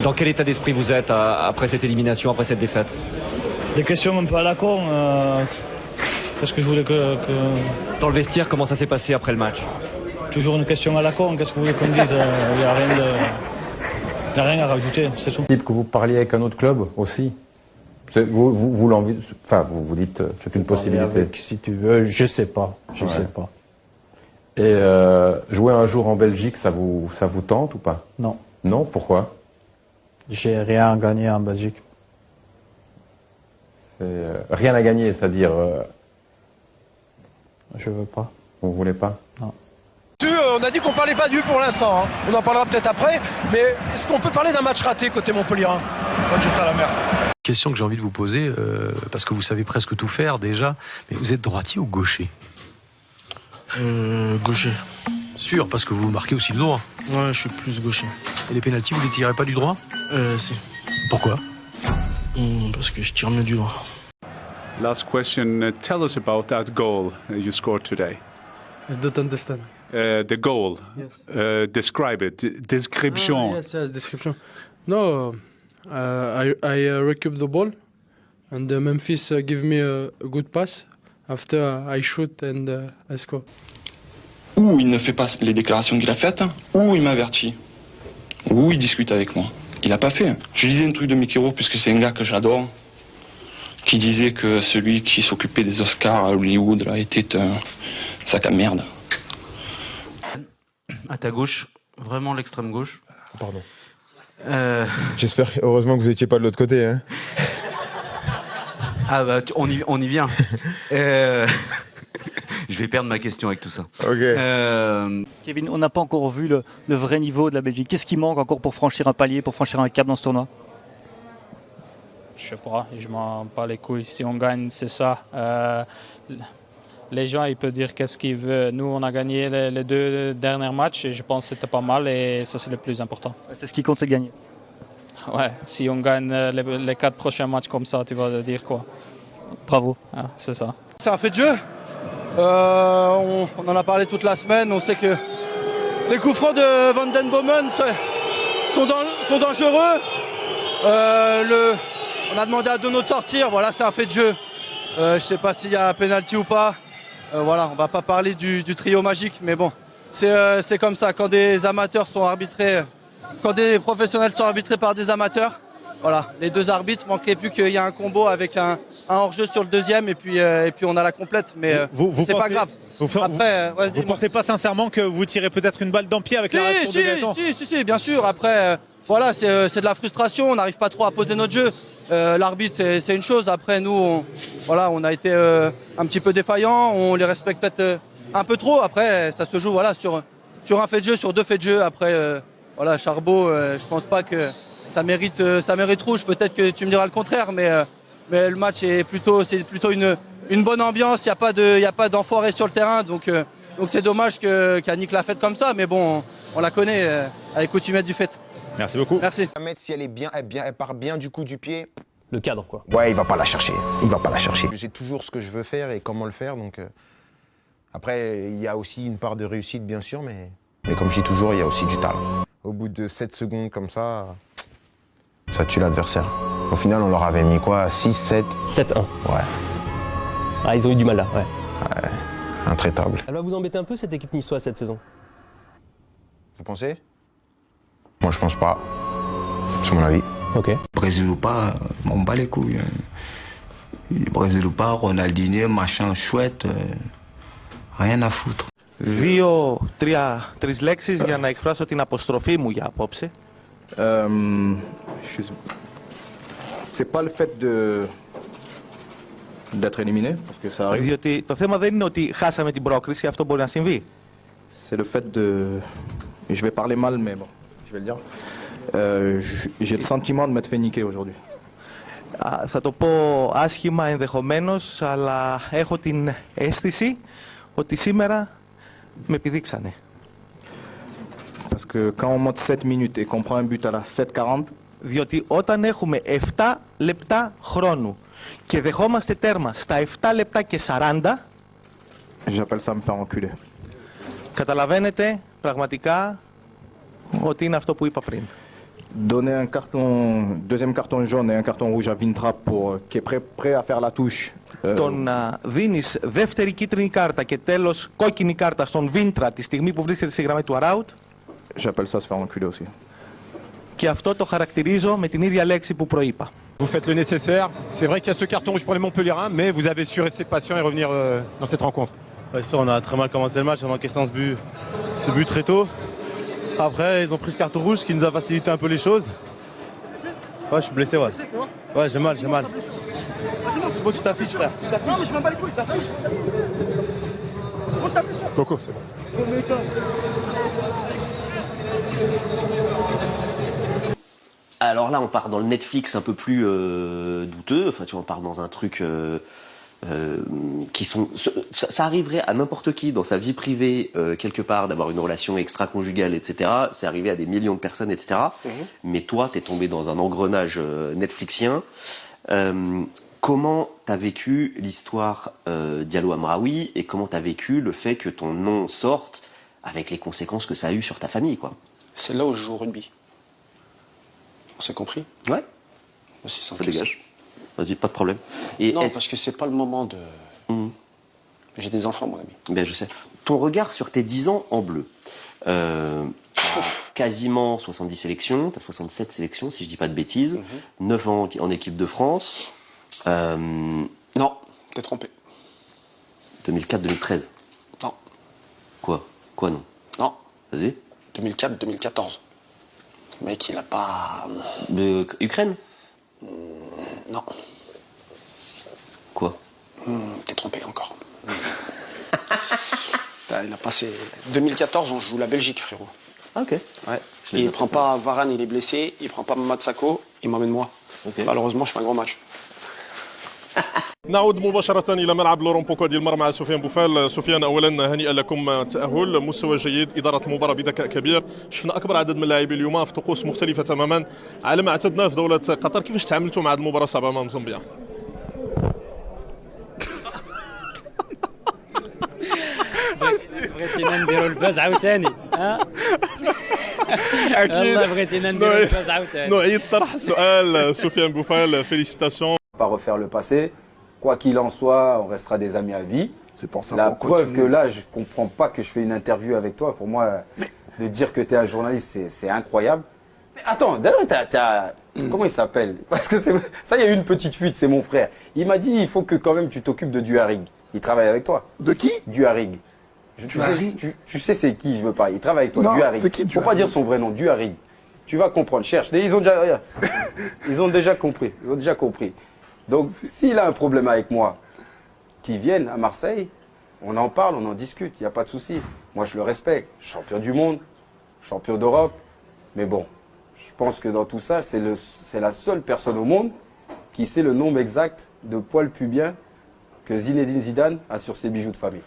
Dans quel état d'esprit vous êtes après cette élimination, après cette défaite? Des questions un peu à la con. Qu'est-ce que je voulais que... Dans le vestiaire, comment ça s'est passé après le match? Toujours une question à la con. Qu'est-ce que vous voulez qu'on dise? Il n'y a rien à rajouter, c'est tout. Que vous parliez avec un autre club aussi. Vous dites c'est une possibilité. Avec, si tu veux, je sais pas. Je sais pas. Et jouer un jour en Belgique, ça vous tente ou pas? Non. Non, pourquoi? J'ai rien à gagner en Belgique. Rien à gagner, c'est-à-dire... Je veux pas. Vous voulez pas? Non. On a dit qu'on parlait pas du pour l'instant, hein. On en parlera peut-être après, mais est-ce qu'on peut parler d'un match raté côté Montpellierin? Quand à la merde. Question que j'ai envie de vous poser, parce que vous savez presque tout faire déjà, mais vous êtes droitier ou gaucher? Gaucher. Sûr, parce que vous marquez aussi le droit. Ouais, je suis plus gaucher. Et les pénaltys, vous les tirez pas du droit? Si. Pourquoi? Parce que je tire mieux du droit. Last question, tell us about that goal you scored today. I don't understand. The goal, Yes. describe it, description. Yes, description. No, I recoup the ball, and Memphis give me a good pass. After I shoot and I score. Ou il ne fait pas les déclarations qu'il a faites, ou il m'avertit, ou il discute avec moi. Il n'a pas fait. Je lisais un truc de Mikiro, puisque c'est un gars que j'adore, qui disait que celui qui s'occupait des Oscars à Hollywood là, était un sac à merde. À ta gauche, vraiment l'extrême gauche. Pardon. J'espère, heureusement que vous n'étiez pas de l'autre côté. Hein. Ah bah on y vient. Je vais perdre ma question avec tout ça. Ok. Kevin, on n'a pas encore vu le vrai niveau de la Belgique. Qu'est-ce qui manque encore pour franchir un palier, pour franchir un cap dans ce tournoi? Je sais pas, je m'en bats les couilles. Si on gagne, c'est ça. Les gens, ils peuvent dire qu'est-ce qu'ils veulent. Nous, on a gagné les 2 derniers matchs et je pense que c'était pas mal et ça, c'est le plus important. C'est ce qui compte, c'est de gagner. Ouais, si on gagne les 4 prochains matchs comme ça, tu vas dire quoi? Bravo. Ah, c'est ça. C'est un fait de jeu. On en a parlé toute la semaine. On sait que les coups francs de Van den Bomen sont dangereux. On a demandé à Dono de sortir. Voilà, c'est un fait de jeu. Je sais pas s'il y a un penalty ou pas. Voilà, on va pas parler du trio magique, mais bon, c'est comme ça. Quand des amateurs sont arbitrés, quand des professionnels sont arbitrés par des amateurs, voilà, les 2 arbitres, manquerait plus qu'il y ait un combo avec un hors-jeu sur le deuxième et puis on a la complète, mais c'est pas grave. Après, vous pensez pas sincèrement que vous tirez peut-être une balle dans le pied avec la réaction de Gaëtan? Si, bien sûr. Après, voilà, c'est de la frustration. On n'arrive pas trop à poser notre jeu. L'arbitre, c'est une chose. Après, nous, on a été un petit peu défaillants. On les respecte peut-être un peu trop. Après, ça se joue voilà, sur un fait de jeu, sur 2 faits de jeu. Après, voilà, Charbot, je pense pas que ça mérite rouge. Peut-être que tu me diras le contraire, mais le match c'est plutôt une bonne ambiance. Il n'y a pas d'enfoiré sur le terrain, donc c'est dommage qu'Annick l'a fait comme ça. Mais bon, on la connaît, elle est coutumière du fait. Merci beaucoup. Merci. Si elle est bien, elle part bien du coup du pied. Le cadre, quoi. Ouais, il va pas la chercher. Je sais toujours ce que je veux faire et comment le faire, donc. Après, il y a aussi une part de réussite, bien sûr, mais comme je dis toujours, il y a aussi du talent. Au bout de 7 secondes comme ça tue l'adversaire. Au final, on leur avait mis quoi? 6, 7 7-1. Ouais. Ah, ils ont eu du mal là, ouais. Ouais, intraitable. Elle va vous embêter un peu cette équipe niçoise cette saison? Vous pensez? Moi, je pense pas. C'est mon avis. Ok. Brésil ou pas, on bat les couilles. Brésil ou pas, Ronaldinho, machin chouette, rien à foutre. 2-3 λέξεις για να εκφράσω την αποστροφή μου για απόψε. C'est pas le fait d'être éliminé, parce que ça arrive. Διότι το θέμα δεν είναι ότι χάσαμε την πρόκριση, αυτό μπορεί να συμβεί. C'est le fait de... Je vais parler mal, mais bon, je vais le dire. J'ai le sentiment de m'être fait niquer aujourd'hui. Θα το πω άσχημα ενδεχομένως, αλλά έχω την αίσθηση ότι σήμερα με επιδείξανε. Parce que quand on monte 7 minutes et qu'on prend un but à la 7:40, διότι όταν έχουμε 7 λεπτά χρόνου και δεχόμαστε τέρμα στα 7 λεπτά και 40, j'appelle ça me faire enculer. Καταλαβαίνετε πραγματικά ότι είναι αυτό που είπα πριν. donner un deuxième carton jaune et un carton rouge à Vintra qui est prêt à faire la touche. Το να δίνεις δεύτερη κίτρινη κάρτα και τέλος κόκκινη κάρτα στον Βίντρα τη στιγμή που βρίσκεται στη γραμμή του out. J'appelle ça se faire enculer aussi. Και αυτό το χαρακτηρίζω με την ίδια λέξη που προείπα. Vous faites le nécessaire. C'est vrai qu'il y a ce carton rouge pour les Montpellierins, mais vous avez su rester patient et revenir dans cette rencontre. Ouais, ça, on a très mal commencé le match, on a encaissé ce but très tôt. Après, ils ont pris ce carton rouge qui nous a facilité un peu les choses. Ouais, je suis blessé, ouais. Ouais, j'ai mal. C'est bon, tu t'affiches, frère. Tu t'affiches. Non, mais je m'en bats les couilles, tu t'affiches. Coco, c'est bon. Alors là, on part dans le Netflix un peu plus douteux. Enfin, tu vois, on part dans un truc qui sont. Ça arriverait à n'importe qui dans sa vie privée, quelque part, d'avoir une relation extra-conjugale, etc. C'est arrivé à des millions de personnes, etc. Mais toi, t'es tombé dans un engrenage Netflixien. Comment t'as vécu l'histoire Diallo Amraoui et comment t'as vécu le fait que ton nom sorte avec les conséquences que ça a eu sur ta famille, quoi? C'est là où je joue au rugby. On s'est compris? Ouais. Aussi simple ça que dégage. Vas-y, pas de problème. Et non, parce que c'est pas le moment de... J'ai des enfants, mon ami. Ben, je sais. Ton regard sur tes 10 ans en bleu. Quasiment 70 sélections, t'as 67 sélections, si je dis pas de bêtises. 9 ans en équipe de France. Non, t'es trompé. 2004-2013. Non. Quoi non? Non. Vas-y. 2004-2014. Le mec, il a pas... De Ukraine? Non. Quoi? T'es trompé encore. Il a passé... 2014, on joue la Belgique, frérot. Ah, ok. Ouais. Et il prend pas Varane, il est blessé. Il prend pas Mamad Sakho, il m'emmène moi. Okay. Malheureusement, je fais un gros match. نعود مباشرة إلى ملعب لورون بوكو ديال المرمى مع سفيان بوفال. سفيان أولا هنيئا لكم التأهل، مستوى جيد، إدارة المباراة بذكاء كبير، شفنا أكبر عدد من اللاعبين اليوم في طقوس مختلفة تماما على ما اعتدنا في دولة قطر. كيفاش تعاملتوا مع هذه المباراة الصعبة أمام زامبيا؟ بغيتينا نديروا الباز عاوتاني والله بغيتينا نديروا الباز عاوتاني. نعيد طرح السؤال. سفيان بوفال، félicitations. Pas refaire le passé. Quoi qu'il en soit, on restera des amis à vie. C'est pour ça. La preuve que là, je comprends pas que je fais une interview avec toi. Pour moi, de dire que tu es un journaliste, c'est incroyable. Mais attends, d'ailleurs, comment il s'appelle? Parce que ça, il y a eu une petite fuite, c'est mon frère. Il m'a dit, il faut que quand même tu t'occupes de Duharig. Il travaille avec toi. De qui? Duharig. Tu sais c'est qui je veux pas. Il travaille avec toi. Non, Duharig. c'est qui, Duharig? Faut pas dire son vrai nom, Duharig. Tu vas comprendre. Cherche. Ils ont déjà compris. Ils ont déjà compris. Donc, s'il a un problème avec moi, qu'il vienne à Marseille, on en parle, on en discute, il n'y a pas de souci. Moi, je le respecte. Champion du monde, champion d'Europe. Mais bon, je pense que dans tout ça, c'est la seule personne au monde qui sait le nombre exact de poils pubiens que Zinedine Zidane a sur ses bijoux de famille.